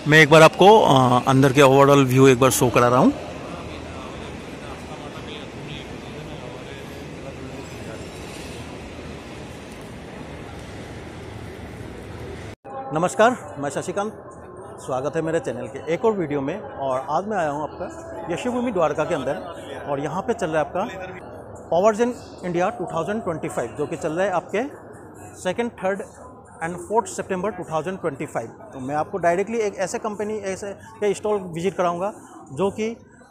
मैं एक बार आपको अंदर के ओवरऑल व्यू एक बार शो करा रहा हूँ। नमस्कार, मैं शशिकांत, स्वागत है मेरे चैनल के एक और वीडियो में। और आज मैं आया हूँ आपका यशोभूमि द्वारका के अंदर, और यहाँ पे चल रहा है आपका पावरजेन इंडिया 2025, जो कि चल रहा है आपके 2nd, 3rd एंड 4th सितंबर 2025। तो मैं आपको डायरेक्टली एक ऐसे कंपनी ऐसे के स्टॉल विजिट कराऊंगा जो कि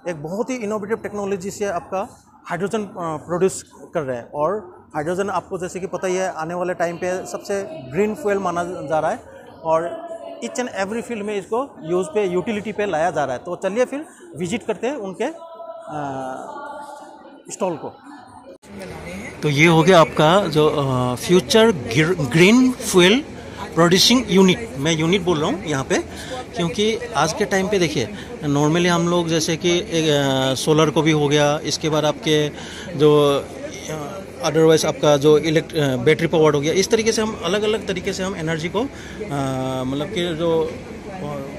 एक बहुत ही इनोवेटिव टेक्नोलॉजी से आपका हाइड्रोजन प्रोड्यूस कर रहे हैं। और हाइड्रोजन आपको जैसे कि पता ही है, आने वाले टाइम पे सबसे ग्रीन फ्यूल माना जा रहा है, और ईच एंड एवरी फील्ड में इसको यूज़ पे, यूटिलिटी पे लाया जा रहा है। तो चलिए फिर विजिट करते हैं उनके स्टॉल को। तो ये हो गया आपका जो future green fuel producing unit. मैं यूनिट बोल रहा हूँ यहाँ पे, क्योंकि आज के टाइम पे देखिए नॉर्मली हम लोग जैसे कि सोलर को भी हो गया, इसके बाद आपके जो अदरवाइज आपका जो बैटरी पावर्ड हो गया, इस तरीके से हम अलग अलग तरीके से हम एनर्जी को मतलब कि जो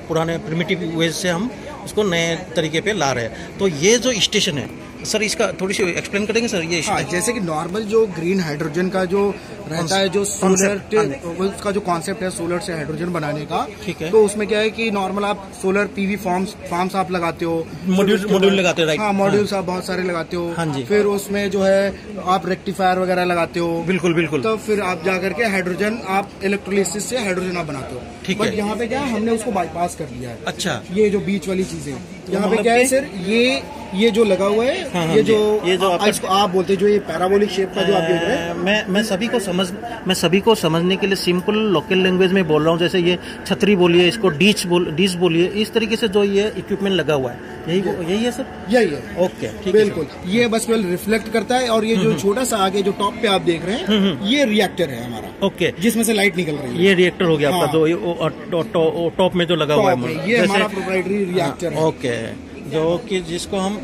पुराने प्रिमिटिव वेज से हम उसको नए तरीके पे ला रहे हैं। तो ये जो स्टेशन है सर, इसका थोड़ी सी एक्सप्लेन करेंगे सर? ये जैसे कि नॉर्मल जो ग्रीन हाइड्रोजन का जो रहता है, जो सोलर उसका जो कॉन्सेप्ट है सोलर से हाइड्रोजन बनाने का, ठीक है। तो उसमें क्या है कि नॉर्मल आप सोलर पीवी फार्म्स आप लगाते हो, मॉड्यूल लगाते हो, हाँ मॉड्यूल्स आप बहुत सारे लगाते हो, हाँ जी। फिर उसमें जो है आप रेक्टिफायर वगैरह लगाते हो, बिल्कुल बिल्कुल। तो फिर आप जाकर के हाइड्रोजन आप इलेक्ट्रोलिसिस से हाइड्रोजन आप बनाते हो, ठीक है। बट यहाँ पे क्या है, हमने उसको बाईपास कर दिया है। अच्छा, ये जो बीच वाली चीजें यहाँ पे क्या है सर, ये जो लगा हुआ है, हाँ, ये जो आप बोलते हैं जो ये पैराबोलिक शेप का जो आप देख रहे हैं, मैं सभी को समझने के लिए सिंपल लोकल लैंग्वेज में बोल रहा हूँ। जैसे ये छतरी बोलिए, इसको डिश बोलिए, इस तरीके से जो ये इक्विपमेंट लगा हुआ है, यही है सर? यही है। ओके, ठीक है, बिल्कुल। ये बस केवल रिफ्लेक्ट करता है, और ये जो छोटा सा आगे जो टॉप पे आप देख रहे हैं, ये रिएक्टर है हमारा, ओके, जिसमें से लाइट निकल रही है। ये रिएक्टर हो गया आपका, जो टॉप में जो लगा हुआ है, ये हमारा प्रोप्राइटरी रिएक्टर है। ओके, जो कि जिसको हम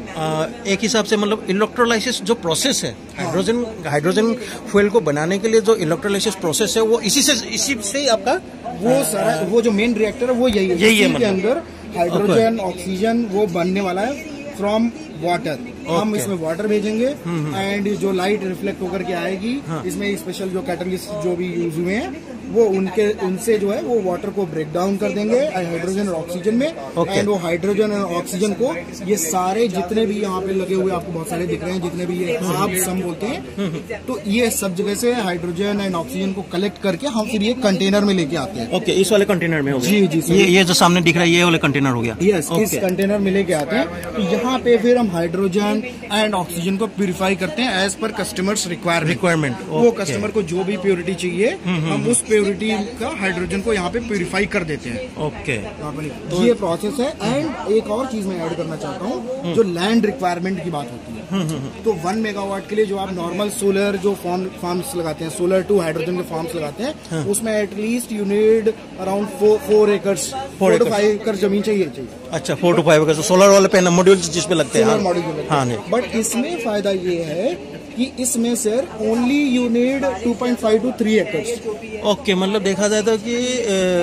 एक हिसाब से मतलब इलेक्ट्रोलाइसिस जो प्रोसेस है, हाइड्रोजन फ्यूल को बनाने के लिए जो इलेक्ट्रोलाइसिस प्रोसेस है, वो इसी से ही आपका वो सारा वो जो मेन रिएक्टर है वो यही है। के अंदर हाइड्रोजन ऑक्सीजन वो बनने वाला है फ्रॉम वाटर। हम इसमें वाटर भेजेंगे एंड जो लाइट रिफ्लेक्ट होकर के आएगी, इसमें स्पेशल जो कैटलिस्ट जो भी यूज हुए हैं वो उनसे जो है वो वाटर को ब्रेक डाउन कर देंगे हाइड्रोजन और ऑक्सीजन में, एंड वो हाइड्रोजन और ऑक्सीजन को ये सारे जितने भी यहाँ पे लगे हुए आपको बहुत सारे दिख रहे हैं, जितने भी ये आप सम बोलते हैं, तो ये सब जगह से हाइड्रोजन एंड ऑक्सीजन को कलेक्ट करके हम फिर ये कंटेनर में लेके आते हैं। ओके, इस वाले कंटेनर में हो गया? जी जी, ये जो सामने दिख रहा है ये वाले कंटेनर हो गया? यस, इस कंटेनर में लेके आते हैं। तो यहाँ पे फिर हम हाइड्रोजन एंड ऑक्सीजन को प्यूरिफाई करते हैं एज पर कस्टमर्स रिक्वायरमेंट। वो कस्टमर को जो भी प्योरिटी चाहिए, हम उस प्योरिटी का हाइड्रोजन को यहाँ पे प्यूरिफाई कर देते हैं। ओके, तो ये प्रोसेस है। एंड एक और चीज मैं ऐड करना चाहता हूँ, जो लैंड रिक्वायरमेंट की बात होती है, तो 1 मेगावाट के लिए जो आप नॉर्मल सोलर जो फार्म्स लगाते हैं, सोलर टू हाइड्रोजन के फार्म्स लगाते हैं, उसमें at least you need around 4 acres 4 to 5 एकड़ जमीन चाहिए। अच्छा, 4 to 5 एकड़ सोलर वाले पैनल मॉड्यूल जिसपे लगते हैं, मॉड्यूल। हाँ, बट इसमें फायदा ये है कि इसमें sir only you need 2.5 to 3 एकड़। ओके, मतलब देखा जाए तो कि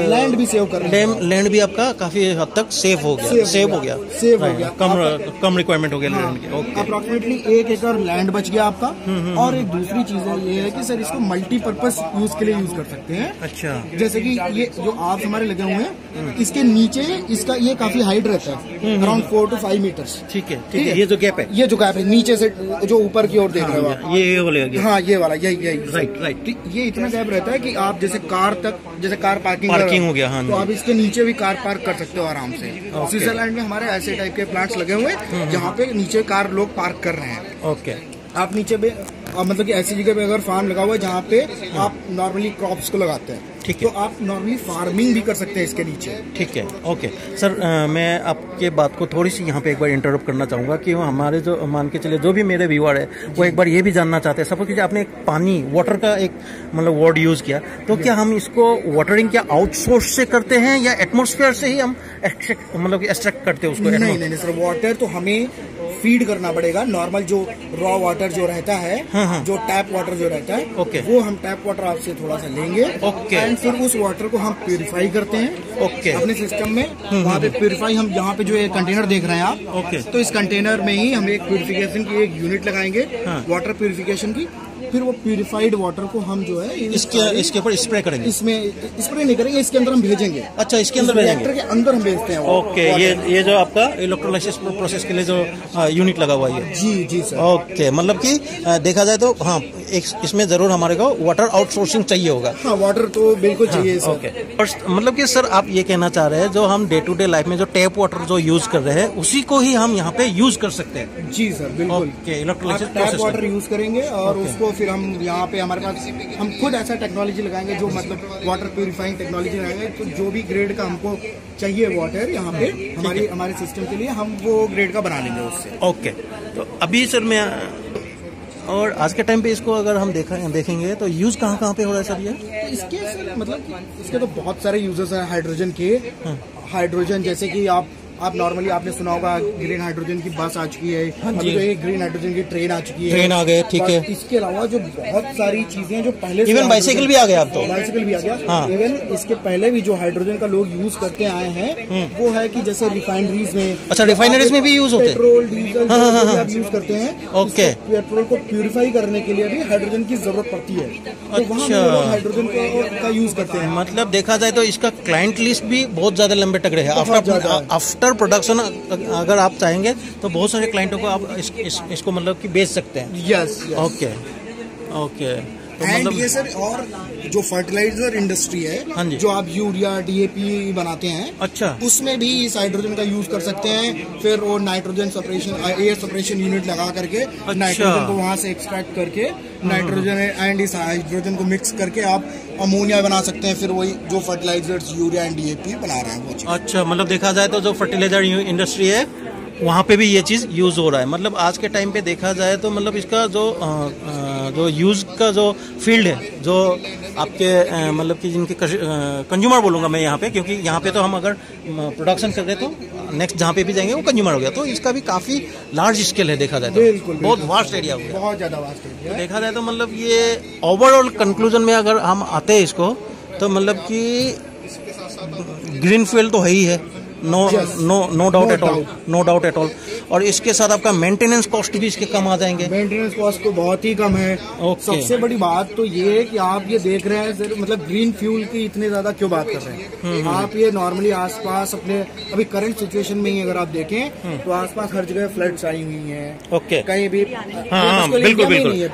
लैंड भी सेव कर रहे हैं, लैंड भी आपका काफी हद तक सेव हो गया, कम रिक्वायरमेंट हो गया लैंड की। ओके, अप्रोक्सीमेटली 1 एकड़ लैंड बच गया आपका। और एक दूसरी चीज ये है कि सर इसको मल्टीपर्पज यूज के लिए यूज कर सकते हैं। अच्छा, जैसे कि ये जो आप हमारे लगे हुए हैं, इसके नीचे इसका ये काफी हाइट रहता है, अराउंड 4 to 5 मीटर्स। ठीक है, ये जो गैप है, नीचे से जो ऊपर की ओर देख रहे हो आप, ये वाले, हाँ ये वाला, यही राइट। ये इतना गैप रहता है कि आप जैसे कार पार्किंग हो गया, हाँ, तो आप इसके नीचे भी कार पार्क कर सकते हो आराम से। स्विट्जरलैंड में हमारे ऐसे टाइप के प्लांट्स लगे हुए हैं जहाँ पे नीचे कार लोग पार्क कर रहे हैं। ओके, आप नीचे भी मतलब कि ऐसी जगह पे अगर फार्म लगा हुआ है जहाँ पे आप नॉर्मली क्रॉप्स को लगाते हैं, ठीक है, तो आप नॉर्मली फार्मिंग भी कर सकते हैं इसके नीचे। ठीक है, ओके सर, मैं आपके बात को थोड़ी सी यहाँ पे एक बार इंटरप्ट करना चाहूँगा कि वो हमारे जो मान के चले जो भी मेरे व्यूअर है वो एक बार ये भी जानना चाहते हैं। सपोज कीजिए आपने एक पानी वाटर का एक मतलब वर्ड यूज किया, तो क्या हम इसको वाटरिंग क्या आउटसोर्स से करते हैं या एटमोस्फेयर से ही हम मतलब एक्सट्रैक्ट करते हैं उसको? नहीं सर, वाटर तो हमें फीड करना पड़ेगा। नॉर्मल जो रॉ वाटर जो रहता है, जो टैप वाटर जो रहता है, वो हम टैप वाटर आपसे थोड़ा सा लेंगे, एंड फिर उस वाटर को हम प्यूरिफाई करते हैं ओके अपने सिस्टम में। वहाँ पे प्यूरिफाई हम यहाँ पे जो ये कंटेनर देख रहे हैं आप, ओके, तो इस कंटेनर में ही हम एक प्यूरिफिकेशन की एक यूनिट लगाएंगे, वाटर प्यूरिफिकेशन की। फिर वो प्यूरिफाइड वाटर को हम जो है इसके ऊपर स्प्रे करेंगे। इसमें स्प्रे नहीं करेंगे, इसके अंदर हम भेजेंगे। अच्छा, इसके अंदर भेजेंगे, रिएक्टर के अंदर हम भेजते हैं। ओके, ये जो आपका इलेक्ट्रोलाइसिस प्रोसेस के लिए जो यूनिट लगा हुआ है। जी जी सर। ओके, मतलब कि देखा जाए तो हाँ, इसमें जरूर हमारे को वाटर आउटसोर्सिंग चाहिए होगा। हाँ, वाटर तो बिल्कुल चाहिए सर। ओके, मतलब कि सर आप ये कहना चाह रहे हैं जो हम डे टू डे लाइफ में जो टैप वाटर जो यूज कर रहे हैं उसी को ही हम यहाँ पे यूज कर सकते हैं। जी सर, बिल्कुल। इलेक्ट्रोलाइसिस टैप वाटर यूज करेंगे और उसको फिर हम यहाँ पे हमारे पास हम खुद ऐसा टेक्नोलॉजी लगाएंगे जो मतलब वाटर प्यूरिफाइंग टेक्नोलॉजी लगाएंगे। तो जो भी ग्रेड का हमको चाहिए वाटर यहाँ पे हमारे सिस्टम के लिए, हम वो ग्रेड का बना लेंगे उससे। ओके, तो अभी सर मैं और आज के टाइम पे इसको अगर हम देखेंगे तो यूज कहाँ पे हो रहा है सर ये? इसके सर मतलब इसके तो बहुत सारे यूजर्स हैं हाइड्रोजन के। हाइड्रोजन जैसे कि आप नॉर्मली आपने सुना होगा ग्रीन हाइड्रोजन की बस आ चुकी है। अभी तो एक ग्रीन हाइड्रोजन की ट्रेन आ चुकी है। ट्रेन आ गए, ठीक है। इसके अलावा जो बहुत सारी चीजें हैं जो पहले इवन बाइसाइकिल भी आ गया, अब तो बाइसाइकिल भी आ गया। हाँ। इवन इसके पहले भी जो हाइड्रोजन का लोग यूज करते आए हैं वो है कि जैसे रिफाइनरीज में। अच्छा, रिफाइनरीज में भी यूज होते हैं पेट्रोल डीजल आप यूज करते हैं। ओके, पेट्रोल को प्यूरिफाई करने के लिए भी हाइड्रोजन की जरूरत पड़ती है। तो वहाँ लोग हाइड्रोजन का यूज करते हैं। मतलब देखा जाए तो इसका क्लाइंट लिस्ट भी बहुत ज्यादा लंबे तक रहे हैं। आफ्टर प्रोडक्शन अगर आप चाहेंगे तो बहुत सारे क्लाइंटों को आप इसको मतलब कि बेच सकते हैं। यस। ओके ओके, तो एंड मतलब ये सर और जो फर्टिलाइजर इंडस्ट्री है, हाँ जी, जो आप यूरिया डीएपी बनाते हैं, अच्छा, उसमें भी इस हाइड्रोजन का यूज कर सकते हैं। फिर वो nitrogen separation air separation unit लगा करके नाइट्रोजन को वहां से एक्सट्रैक्ट करके नाइट्रोजन एंड इस हाइड्रोजन को मिक्स करके आप अमोनिया बना सकते हैं। फिर वही जो फर्टिलाइजर्स यूरिया एंड डीएपी बना रहे हैं वो चीज। अच्छा, मतलब देखा जाए तो जो फर्टिलाइजर इंडस्ट्री है वहाँ पे भी ये चीज़ यूज़ हो रहा है। मतलब आज के टाइम पे देखा जाए तो मतलब इसका जो यूज़ का जो फील्ड है, जो आपके मतलब कि जिनके कंज्यूमर बोलूँगा मैं यहाँ पे, क्योंकि यहाँ पे तो हम अगर प्रोडक्शन कर रहे तो नेक्स्ट जहाँ पे भी जाएंगे वो कंज्यूमर हो गया। तो इसका भी काफ़ी लार्ज स्केल है देखा जाए तो, बहुत वास्ट एरिया हो गया, बहुत ज़्यादा वास्ट एरिया। देखा जाए तो मतलब ये ओवरऑल कंक्लूजन में अगर हम आते हैं इसको तो मतलब कि ग्रीन फील्ड तो है ही है, नो डाउट एट ऑल। और इसके साथ आपका मेंटेनेंस कॉस्ट भी इसके कम आ जाएंगे। मेंटेनेंस कॉस्ट तो बहुत ही कम है। सबसे बड़ी बात तो ये है कि आप ये देख रहे हैं सर, मतलब ग्रीन फ्यूल की इतने ज्यादा क्यों बात कर रहे हैं। आप ये नॉर्मली आसपास अपने अभी करंट सिचुएशन में ही अगर आप देखें तो आसपास हर जगह फ्लड्स आई हुई हैं। ओके, कहीं भी बिल्कुल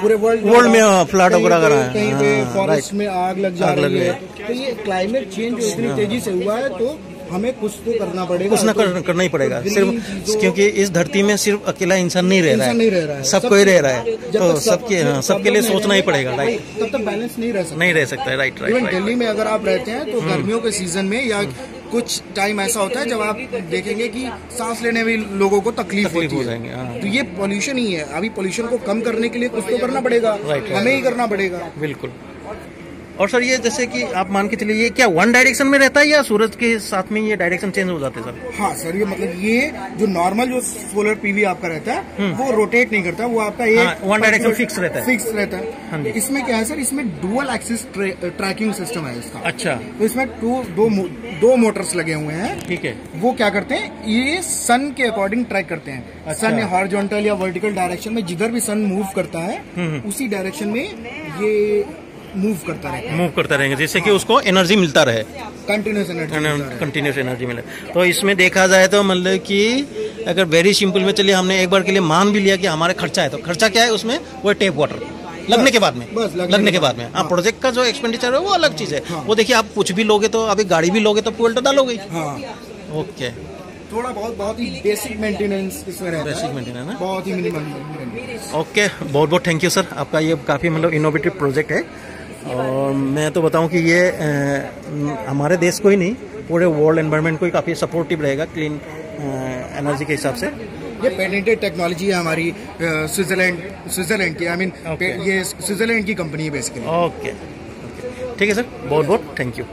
पूरे वर्ल्ड में फ्लड वगैरह, कहीं पे फॉरेस्ट में आग लग जा रही है। तो ये क्लाइमेट चेंज इतनी तेजी से हुआ है तो हमें कुछ तो करना पड़ेगा, कुछ ना करना ही पड़ेगा। सिर्फ क्योंकि इस धरती में सिर्फ अकेला इंसान नहीं रह रहा है, सबको ही रह रहा है, तो सबके लिए सोचना ही पड़ेगा, राइट। तब तक बैलेंस नहीं रह सकता है, राइट। इवन दिल्ली में अगर आप रहते हैं तो गर्मियों के सीजन में या कुछ टाइम ऐसा होता है जब आप देखेंगे कि सांस लेने में लोगों को तकलीफ होती है। तो ये पॉल्यूशन ही है। अभी पॉल्यूशन को कम करने के लिए कुछ तो करना पड़ेगा, हमें ही करना पड़ेगा। बिल्कुल। और सर ये जैसे कि आप मान के चलिए ये क्या वन डायरेक्शन में रहता है या सूरज के साथ में ये डायरेक्शन चेंज हो जाते हैं सर? हाँ सर, ये मतलब ये जो नॉर्मल जो सोलर पीवी आपका रहता है वो रोटेट नहीं करता, वो आपका एक वन डायरेक्शन फिक्स रहता है। हाँ, इसमें क्या है सर, इसमें डुअल एक्सिस ट्रैकिंग सिस्टम है इसका। अच्छा, तो इसमें दो मोटर्स लगे हुए हैं। ठीक है। वो क्या करते हैं, ये सन के अकॉर्डिंग ट्रैक करते हैं। अच्छा। सन हॉरिजॉन्टल या वर्टिकल डायरेक्शन में जिधर भी सन मूव करता है उसी डायरेक्शन में ये मूव करता रहेगा, जिससे कि उसको एनर्जी मिलता रहे, कंटिन्यूस एनर्जी मिले। तो इसमें देखा जाए तो मतलब कि अगर वेरी सिंपल में चलिए, हमने एक बार के लिए मान भी लिया कि हमारे खर्चा है, तो खर्चा क्या है उसमें, वो टैप वाटर लगने के बाद में हाँ, प्रोजेक्ट का जो एक्सपेंडिचर है वो अलग चीज है। वो देखिए आप कुछ भी लोगे तो अभी गाड़ी भी लोगे तो फ्यूल तो डालोगे। ओके, थोड़ा बहुत ही बेसिक मेंटेनेंस इसमें रहता है, बेसिक मेंटेनेंस ना, बहुत ही मिनिमम। ओके, बहुत थैंक यू सर, आपका ये काफ़ी मतलब इनोवेटिव प्रोजेक्ट है। और मैं तो बताऊं कि ये हमारे देश को ही नहीं, पूरे वर्ल्ड एनवायरनमेंट को ही काफ़ी सपोर्टिव रहेगा क्लीन एनर्जी के हिसाब से। ये पेटेंटेड टेक्नोलॉजी है हमारी स्विट्जरलैंड की, आई मीन ये स्विट्जरलैंड की कंपनी है बेसिकली। ओके, ठीक है सर, बहुत थैंक यू।